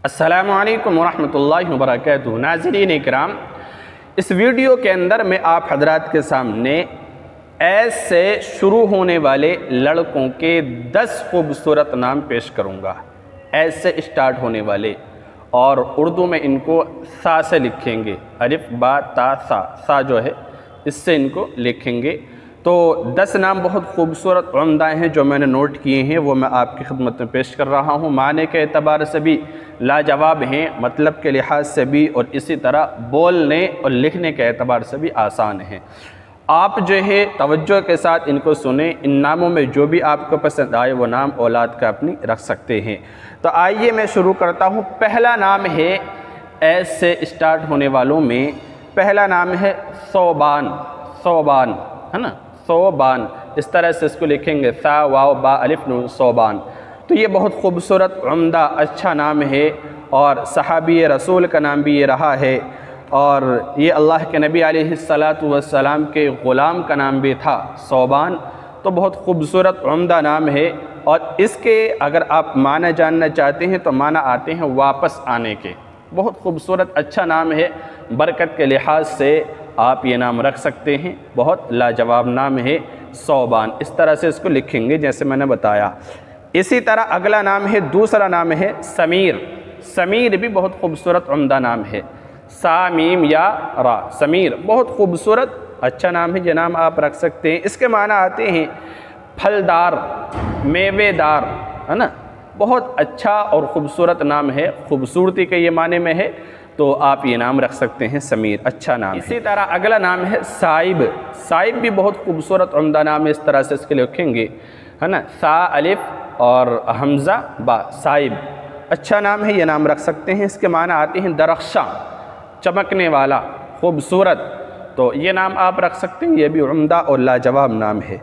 السلام علیکم ورحمۃ اللہ وبرکاتہ۔ ناظرین اکرام، اس ویڈیو کے اندر میں آپ حضرات کے سامنے ایس سے شروع ہونے والے لڑکوں کے 10 خوبصورت نام پیش کروں گا۔ ایس سے اسٹارٹ ہونے والے، اور اردو میں ان کو سا سے لکھیں گے، الف با تا سا، سا جو ہے اس سے ان کو لکھیں گے۔ تو 10 نام بہت خوبصورت عمدہ ہیں جو میں نے نوٹ کیے ہیں، وہ میں آپ کی خدمت میں پیش کر رہا ہوں۔ معنی کے اعتبار سے بھی لاجواب ہیں، مطلب کے لحاظ سے بھی، اور اسی طرح بولنے اور لکھنے کے اعتبار سے بھی آسان ہیں۔ آپ جو ہے توجہ کے ساتھ ان کو سنیں، ان ناموں میں جو بھی آپ کو پسند آئے وہ نام اولاد کا اپنی رکھ سکتے ہیں۔ تو آئیے میں شروع کرتا ہوں۔ پہلا نام ہے ایس سے اسٹارٹ ہونے والوں میں، پہلا نام ہے ثوبان۔ ثوبان ہے نا، ثوبان، اس طرح سے اس کو لکھیں گے، ثا واو با الف نون، ثوبان۔ تو یہ بہت خوبصورت عمدہ اچھا نام ہے، اور صحابی رسول کا نام بھی یہ رہا ہے، اور یہ اللہ کے نبی علیہ السلام کے غلام کا نام بھی تھا ثوبان۔ تو بہت خوبصورت عمدہ نام ہے، اور اس کے اگر آپ معنی جاننا چاہتے ہیں تو معنی آتے ہیں واپس آنے کے۔ بہت خوبصورت اچھا نام ہے، برکت کے لحاظ سے آپ یہ نام رکھ سکتے ہیں، بہت لاجواب نام ہے ثوبان۔ اس طرح سے اس کو لکھیں گے جیسے میں نے بتایا۔ اسی طرح اگلا نام ہے، دوسرا نام ہے سمیر۔ سمیر بھی بہت خوبصورت عمدہ نام ہے، سا میم یا را، سمیر بہت خوبصورت اچھا نام ہے، یہ نام آپ رکھ سکتے ہیں۔ اس کے معنی آتے ہیں پھلدار، میوے دار، ہے نا، بہت اچھا اور خوبصورت نام ہے، خوبصورتی کے یہ معنی میں ہے، تو آپ یہ نام رکھ سکتے ہیں سمیر، اچھا نام ہے۔ اسی طرح اگلا نام ہے صائب۔ صائب بھی بہت خوبصورت عمدہ نام ہے، اس طرح سے اس کے لکھیں گے، ہے نا، سا الف اور حمزہ با، صائب اچھا نام ہے، یہ نام رکھ سکتے ہیں۔ اس کے معنی آتے ہیں درخشاں، چمکنے والا، خوبصورت، تو یہ نام آپ رکھ سکتے ہیں، یہ بھی عمدہ اور لاجواب نام ہے۔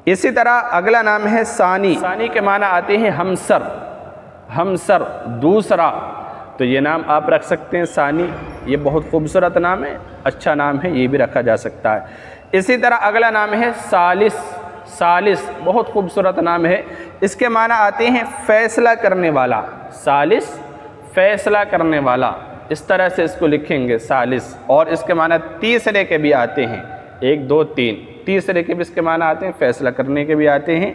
اسی طرح اگلا نام ہے ثانی۔ ثانی کے معنی آتے ہیں ہمسر، ہمسر دوسرا، تو یہ نام آپ رکھ سکتے ہیں ثانی، یہ بہت خوبصورت نام ہے، اچھا نام ہے، یہ بھی رکھا جا سکتا ہے۔ اسی طرح اگلا نام ہے ثالث۔ ثالث بہت خوبصورت نام ہے، اس کے معنی آتے ہیں فیصلہ کرنے والا، ثالث فیصلہ کرنے والا، اس طرح سے اس کو لکھیں گے ثالث۔ اور اس کے معنی تیسرے کے بھی آتے ہیں، 1 2 3، تیسرے کے بھی اس کے معنی آتے ہیں، فیصلہ کرنے کے بھی آتے ہیں،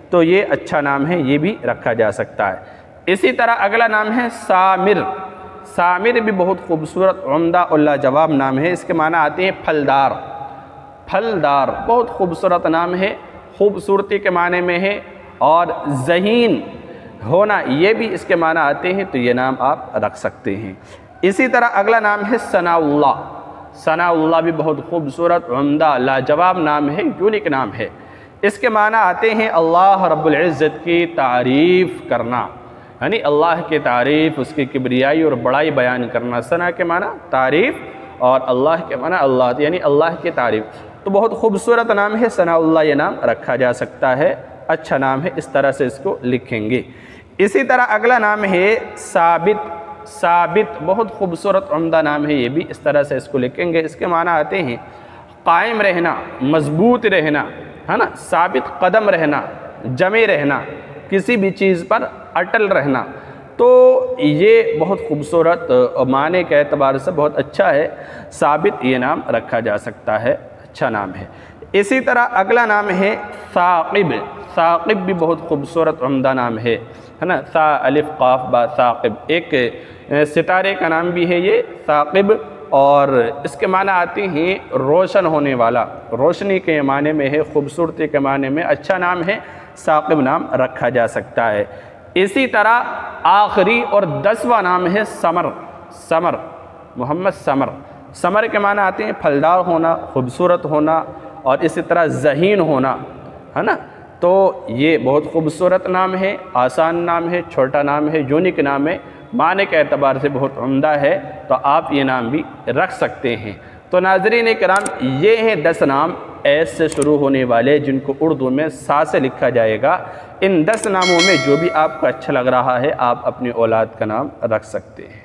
تو یہ اچھا نام ہے، یہ بھی رکھا جا سکتا ہے۔ اسی طرح اگلا نام ہے سامر۔ سامر بھی بہت خوبصورت عمدہ اور لاجواب نام ہے، اس کے معنی آتے ہیں پھلدار۔ پھلدار بہت خوبصورت نام ہے، خوبصورتی کے معنی میں ہے، اور ذہین ہونا یہ بھی اس کے معنی آتے ہیں، تو یہ نام آپ رکھ سکتے ہیں۔ اسی طرح اگلا نام ہے ثناء اللہ۔ ثناء اللہ بھی بہت خوبصورت عمدہ لاجواب نام ہے، یونیک نام ہے، اس کے معنی آتے ہیں اللہ رب العزت کی تعریف کرنا، یعنی اللہ کی تعریف، اس کی کبریائی اور بڑائی بیان کرنا۔ ثنا کے معنی تعریف، اور اللہ کے معنی اللہ، یعنی اللہ کی تعریف، تو بہت خوبصورت نام ہے ثناء اللہ، یہ نام رکھا جا سکتا ہے، اچھا نام ہے، اس طرح سے اس کو لکھیں گے۔ اسی طرح اگلا نام ہے ثابت۔ ثابت بہت خوبصورت عمدہ نام ہے، یہ بھی اس طرح سے اس کو لکھیں گے۔ اس کے معنی آتے ہیں قائم رہنا، مضبوط رہنا، ہے نا، ثابت قدم رہنا، جمے رہنا، کسی بھی چیز پر اٹل رہنا، تو یہ بہت خوبصورت معنی کے اعتبار سے بہت اچھا ہے، ثابت یہ نام رکھا جا سکتا ہے، اچھا نام ہے۔ اسی طرح اگلا نام ہے ثاقب۔ ثاقب بھی بہت خوبصورت عمدہ نام ہے نا، ثا الف قاف با، ثاقب ایک ستارے کا نام بھی ہے یہ ثاقب، اور اس کے معنی آتے ہیں روشن ہونے والا، روشنی کے معنی میں ہے، خوبصورتی کے معنی میں اچھا نام ہے، ثاقب نام رکھا جا سکتا ہے۔ اسی طرح آخری اور 10واں نام ہے ثمر۔ ثمر، محمد ثمر۔ ثمر کے معنی آتے ہیں پھلدار ہونا، خوبصورت ہونا، اور اسی طرح ذہین ہونا، ہے نا، تو یہ بہت خوبصورت نام ہے، آسان نام ہے، چھوٹا نام ہے، یونیک نام ہے، معنی کے اعتبار سے بہت عمدہ ہے، تو آپ یہ نام بھی رکھ سکتے ہیں۔ تو ناظرین کرام، یہ ہیں 10 نام ایس سے شروع ہونے والے، جن کو اردو میں سا سے لکھا جائے گا۔ ان 10 ناموں میں جو بھی آپ کو اچھا لگ رہا ہے، آپ اپنی اولاد کا نام رکھ سکتے ہیں۔